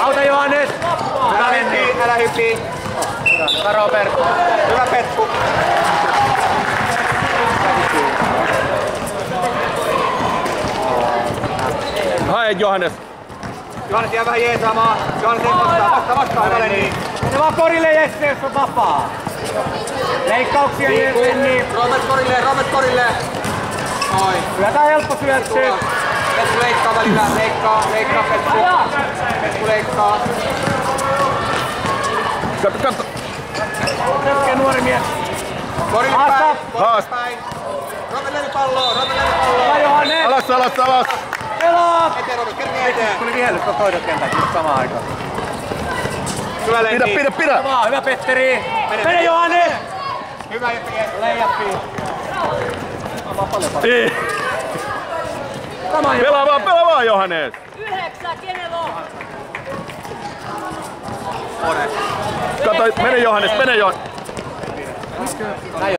Auta Johannes! Hyvä hyppii, älä hyppii. Hyvä Robert! Hyvä Petku. Hae Johannes! Johannes jää vähän jeesaamaan. Johannes ei vastaa, hyvä Lenni. Mene vaan korille Jesse, jos on vapaa! Leikkauksia Lenni! Robert korille! Noin. Kyllä tää helppo syötty! Petku leikkaa välillä, leikkaa Petku. Petku leikkaa. Katso! Hetken nuori mies! Korille päin, korille päin. Robert Lenni palloon, Hyvä Johannes! Alas! Pelaa! Eteen Robert, kerran eteen. Tuli vihellys tuon toiset kentät just samaan aikaan. Hyvä Lenni. Pidä! Hyvä Petteri! Mene Johannes! Hyvä Jesse. Leijappi! Ei! Pelaa vaan Johannes! 9, kenellä on? Kato, mene Johannes!